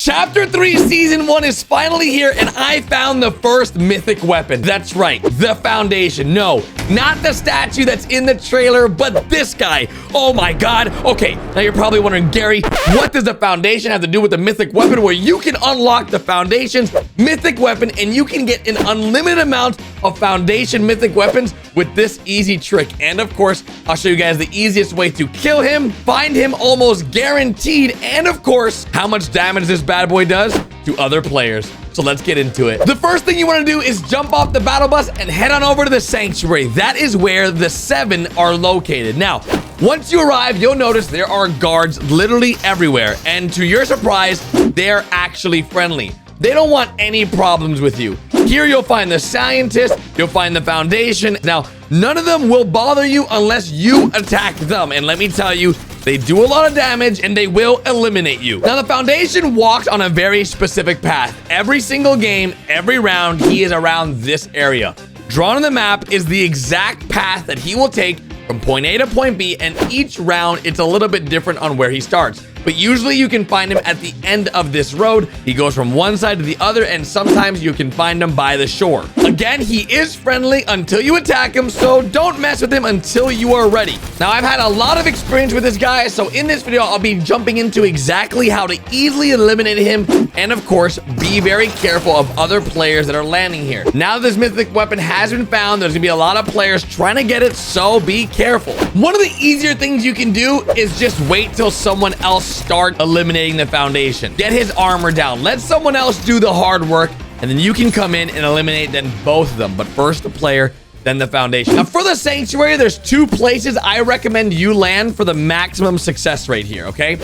Chapter 3 Season 1 is finally here, and I found the first mythic weapon. That's right, the foundation. No, not the statue that's in the trailer, but this guy. Oh my god. Okay, now you're probably wondering, Gary, what does the foundation have to do with the mythic weapon? Where you can unlock the foundation's mythic weapon, and you can get an unlimited amount of foundation mythic weapons with this easy trick. And of course, I'll show you guys the easiest way to kill him, find him almost guaranteed, and of course, how much damage this bad boy does to other players. So let's get into it. The first thing you want to do is jump off the battle bus and head on over to the sanctuary. That is where the 7 are located. Now, once you arrive, you'll notice there are guards literally everywhere. And to your surprise, they're actually friendly. They don't want any problems with you. Here you'll find the scientist, you'll find the foundation. Now, none of them will bother you unless you attack them. And let me tell you, they do a lot of damage and they will eliminate you. Now, the foundation walks on a very specific path. Every single game, every round, he is around this area. Drawn on the map is the exact path that he will take from point A to point B, and each round, it's a little bit different on where he starts. But usually you can find him at the end of this road. He goes from one side to the other, and sometimes you can find him by the shore. Again, he is friendly until you attack him, so don't mess with him until you are ready. Now, I've had a lot of experience with this guy, so in this video, I'll be jumping into exactly how to easily eliminate him, and of course, be very careful of other players that are landing here. Now that this mythic weapon has been found, there's gonna be a lot of players trying to get it, so be careful. One of the easier things you can do is just wait till someone else start eliminating the foundation. Get his armor down. Let someone else do the hard work, and then you can come in and eliminate then both of them. But first the player, then the foundation. Now, for the sanctuary, there's 2 places I recommend you land for the maximum success rate here, okay?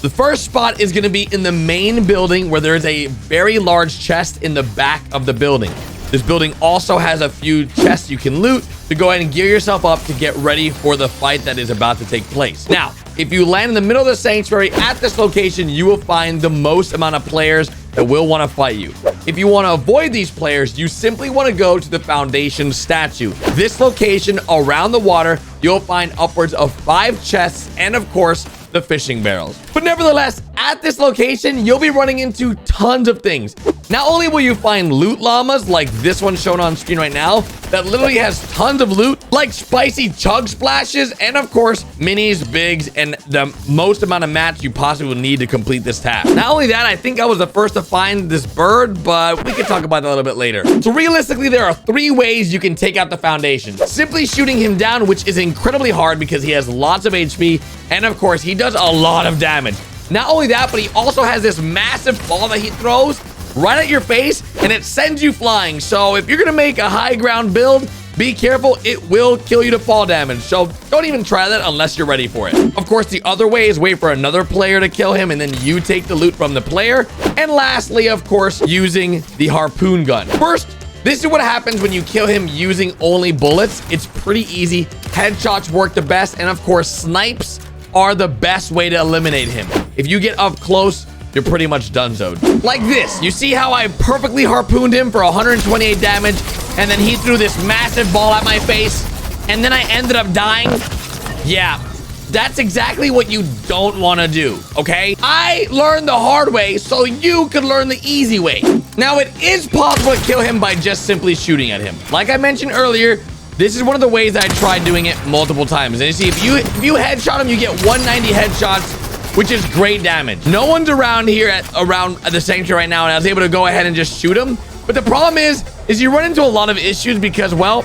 The first spot is going to be in the main building, where there is a very large chest in the back of the building. This building also has a few chests you can loot to go ahead and gear yourself up to get ready for the fight that is about to take place. Now, if you land in the middle of the sanctuary at this location, you will find the most amount of players that will want to fight you. If you want to avoid these players, you simply want to go to the foundation statue. This location around the water, you'll find upwards of 5 chests and of course, the fishing barrels. But nevertheless, at this location, you'll be running into tons of things. Not only will you find loot llamas like this one shown on screen right now, that literally has tons of loot, like spicy chug splashes, and of course, minis, bigs, and the most amount of mats you possibly will need to complete this task. Not only that, I think I was the first to find this bird, but we can talk about that a little bit later. So realistically, there are 3 ways you can take out the foundation. Simply shooting him down, which is incredibly hard because he has lots of HP, and of course, he does a lot of damage. Not only that, but he also has this massive ball that he throws right at your face, and it sends you flying. So if you're gonna make a high ground build, be careful, it will kill you to fall damage. So don't even try that unless you're ready for it. Of course, the other way is wait for another player to kill him, and then you take the loot from the player. And lastly, of course, using the harpoon gun. First, this is what happens when you kill him using only bullets. It's pretty easy. Headshots work the best, and of course, snipes are the best way to eliminate him. If you get up close, you're pretty much donezoed. Like this. You see how I perfectly harpooned him for 128 damage, and then he threw this massive ball at my face, and then I ended up dying? Yeah, that's exactly what you don't want to do, okay? I learned the hard way so you could learn the easy way. Now, it is possible to kill him by just simply shooting at him. Like I mentioned earlier, this is one of the ways I tried doing it multiple times. And you see, if you headshot him, you get 190 headshots, which is great damage. No one's around here around the sanctuary right now, and I was able to go ahead and just shoot him. But the problem is you run into a lot of issues because, well,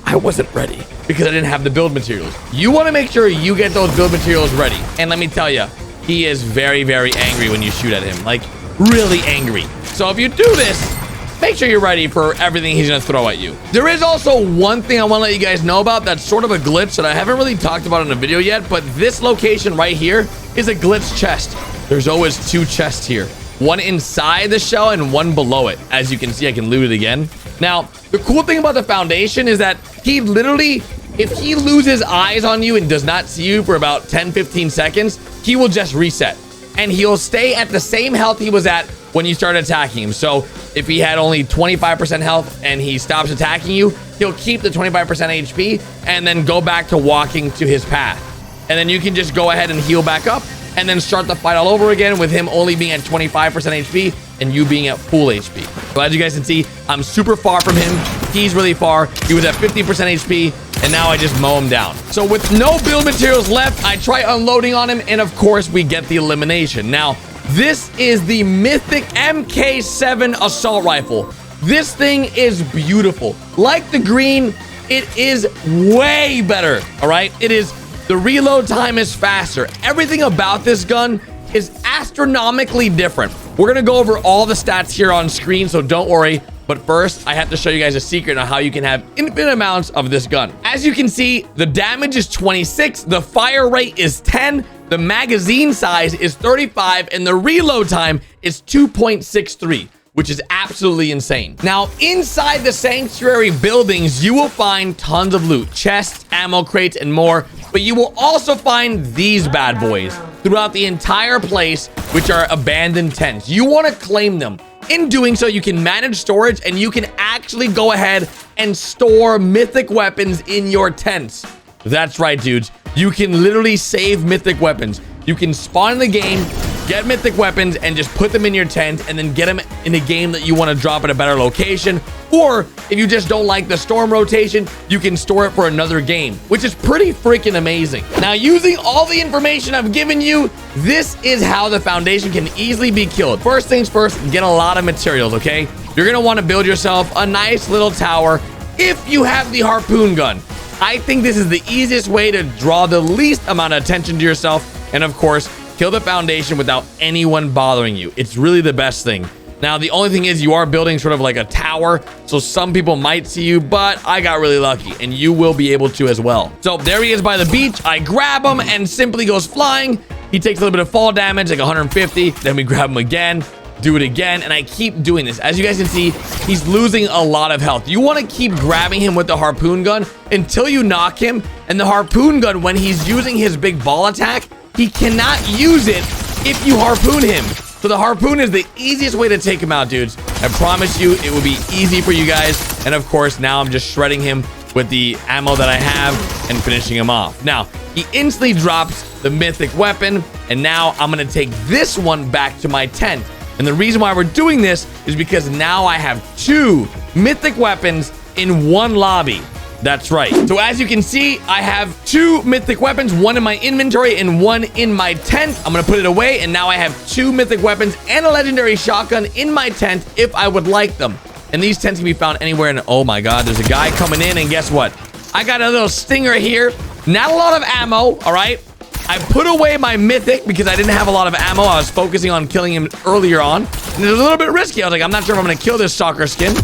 I wasn't ready because I didn't have the build materials. You want to make sure you get those build materials ready. And let me tell you, he is very, very angry when you shoot at him, like really angry. So if you do this, make sure you're ready for everything he's gonna throw at you. There is also one thing I want to let you guys know about that's sort of a glitch that I haven't really talked about in a video yet, but this location right here is a glitch chest. There's always 2 chests here. One inside the shell and one below it. As you can see, I can loot it again. Now, the cool thing about the foundation is that he literally, if he loses eyes on you and does not see you for about 10-15 seconds, he will just reset. And he'll stay at the same health he was at when you start attacking him. So if he had only 25% health and he stops attacking you, he'll keep the 25% HP and then go back to walking to his path. And then you can just go ahead and heal back up and then start the fight all over again with him only being at 25% HP and you being at full HP. So as you guys can see, I'm super far from him. He's really far. He was at 50% HP, and now I just mow him down. So with no build materials left, I try unloading on him, and of course, we get the elimination. Now, this is the Mythic MK7 Assault Rifle. This thing is beautiful. Like the green, it is way better, all right? It is, the reload time is faster. Everything about this gun is astronomically different. We're gonna go over all the stats here on screen, so don't worry. But first, I have to show you guys a secret on how you can have infinite amounts of this gun. As you can see, the damage is 26, the fire rate is 10, the magazine size is 35, and the reload time is 2.63. Which is absolutely insane. Now, inside the sanctuary buildings, you will find tons of loot, chests, ammo crates, and more, but you will also find these bad boys throughout the entire place, which are abandoned tents. You want to claim them. In doing so, you can manage storage, and you can actually go ahead and store mythic weapons in your tents. That's right, dudes. You can literally save mythic weapons. You can spawn in the game, get mythic weapons, and just put them in your tent, and then get them in a game that you want to drop at a better location. Or if you just don't like the storm rotation, you can store it for another game, which is pretty freaking amazing. Now, using all the information I've given you, this is how the foundation can easily be killed. First things first, get a lot of materials, okay? You're gonna want to build yourself a nice little tower if you have the harpoon gun. I think this is the easiest way to draw the least amount of attention to yourself, and of course, kill the foundation without anyone bothering you. It's really the best thing. Now, the only thing is you are building sort of like a tower, so some people might see you, but I got really lucky, and you will be able to as well. So there he is by the beach. I grab him and simply goes flying. He takes a little bit of fall damage, like 150. Then we grab him again, do it again, and I keep doing this. As you guys can see, he's losing a lot of health. You want to keep grabbing him with the harpoon gun until you knock him, and the harpoon gun, when he's using his big ball attack, he cannot use it if you harpoon him. So the harpoon is the easiest way to take him out, dudes. I promise you, it will be easy for you guys. And of course, now I'm just shredding him with the ammo that I have and finishing him off. Now, he instantly drops the mythic weapon, and now I'm gonna take this one back to my tent. And the reason why we're doing this is because now I have 2 mythic weapons in one lobby. That's right. So as you can see, I have 2 mythic weapons, one in my inventory and one in my tent. I'm gonna put it away, and now I have 2 mythic weapons and a legendary shotgun in my tent if I would like them. And these tents can be found anywhere. And oh my God, there's a guy coming in, and guess what? I got a little stinger here. Not a lot of ammo, all right? I put away my mythic because I didn't have a lot of ammo. I was focusing on killing him earlier on. And it was a little bit risky. I was like, I'm not sure if I'm gonna kill this soccer skin.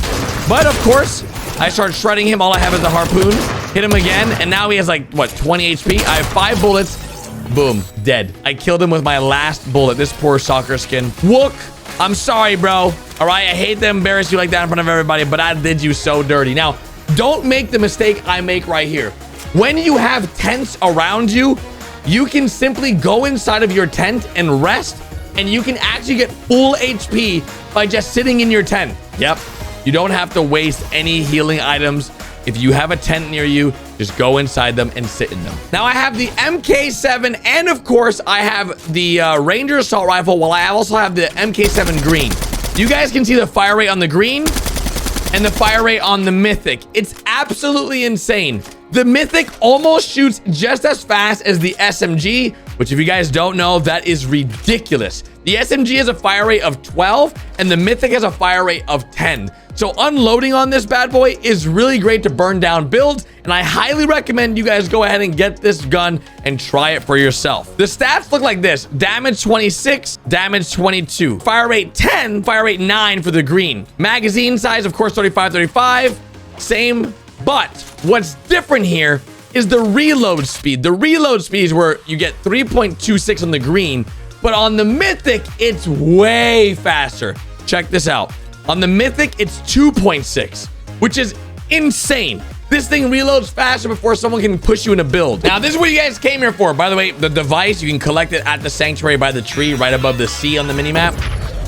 But of course, I start shredding him. All I have is the harpoon. Hit him again, and now he has like, what, 20 HP? I have 5 bullets. Boom, dead. I killed him with my last bullet. This poor soccer skin. Wook, I'm sorry, bro. All right, I hate to embarrass you like that in front of everybody, but I did you so dirty. Now, don't make the mistake I make right here. When you have tents around you, you can simply go inside of your tent and rest, and you can actually get full HP by just sitting in your tent. Yep. You don't have to waste any healing items. If you have a tent near you, just go inside them and sit in them. Now I have the MK7, and of course I have the Ranger Assault Rifle, while I also have the MK7 green. You guys can see the fire rate on the green and the fire rate on the Mythic. It's absolutely insane. The Mythic almost shoots just as fast as the SMG, which if you guys don't know, that is ridiculous. The SMG has a fire rate of 12 and the Mythic has a fire rate of 10. So unloading on this bad boy is really great to burn down builds, and I highly recommend you guys go ahead and get this gun and try it for yourself. The stats look like this: damage 26, damage 22, fire rate 10, fire rate 9 for the green. Magazine size, of course, 35, same. But what's different here is the reload speed. The reload speed is where you get 3.26 on the green, but on the Mythic, it's way faster. Check this out. On the Mythic, it's 2.6, which is insane. This thing reloads faster before someone can push you in a build. Now, this is what you guys came here for. By the way, the device, you can collect it at the sanctuary by the tree right above the sea on the minimap.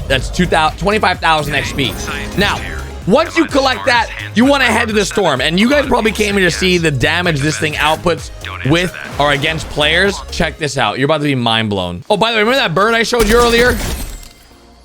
That's 25,000 XP. Now, Once you collect that, you want to head to the storm. And you guys probably came here to see the damage this thing outputs with or against players. Check this out. You're about to be mind blown. Oh, by the way, remember that bird I showed you earlier?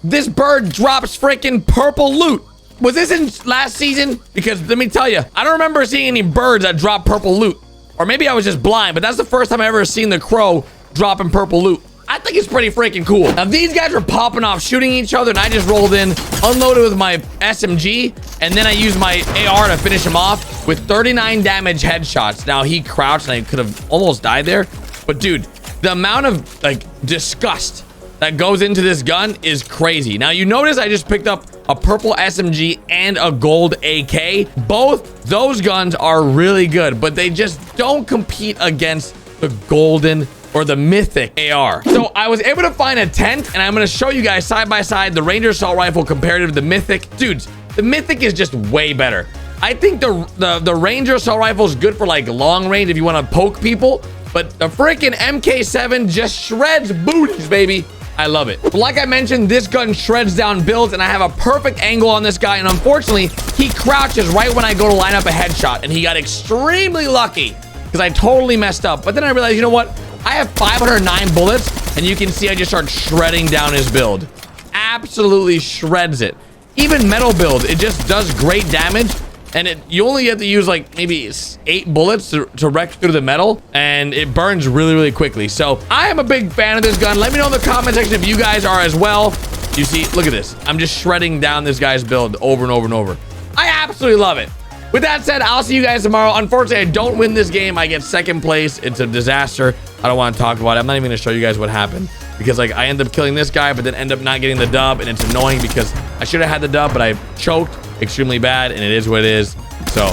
This bird drops freaking purple loot. Was this in last season? Because let me tell you, I don't remember seeing any birds that drop purple loot. Or maybe I was just blind, but that's the first time I ever seen the crow dropping purple loot. I think it's pretty freaking cool. Now, these guys were popping off, shooting each other, and I just rolled in, unloaded with my SMG, and then I used my AR to finish him off with 39 damage headshots. Now, he crouched, and I could have almost died there. But, dude, the amount of, like, disgust that goes into this gun is crazy. Now, you notice I just picked up a purple SMG and a gold AK. Both those guns are really good, but they just don't compete against the golden or the Mythic AR. So I was able to find a tent, and I'm going to show you guys side by side the Ranger Assault Rifle compared to the Mythic. Dudes, the Mythic is just way better. I think the Ranger Assault Rifle is good for like long range if you want to poke people, but the freaking MK7 just shreds booties, baby. I love it. But like I mentioned, this gun shreds down builds, and I have a perfect angle on this guy, and unfortunately, he crouches right when I go to line up a headshot, and he got extremely lucky because I totally messed up. But then I realized, you know what? I have 509 bullets, and you can see I just start shredding down his build. Absolutely shreds it. Even metal build, it just does great damage, and you only have to use like maybe 8 bullets to wreck through the metal, and it burns really, really quickly. So I am a big fan of this gun. Let me know in the comment section if you guys are as well. You see, look at this. I'm just shredding down this guy's build over and over and over. I absolutely love it. With that said, I'll see you guys tomorrow. Unfortunately, I don't win this game. I get second place. It's a disaster. I don't want to talk about it. I'm not even going to show you guys what happened, because like I end up killing this guy, but then end up not getting the dub, and it's annoying because I should have had the dub, but I choked extremely bad, and it is what it is. So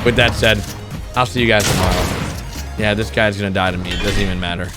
with that said, I'll see you guys tomorrow. Yeah, this guy's going to die to me. It doesn't even matter.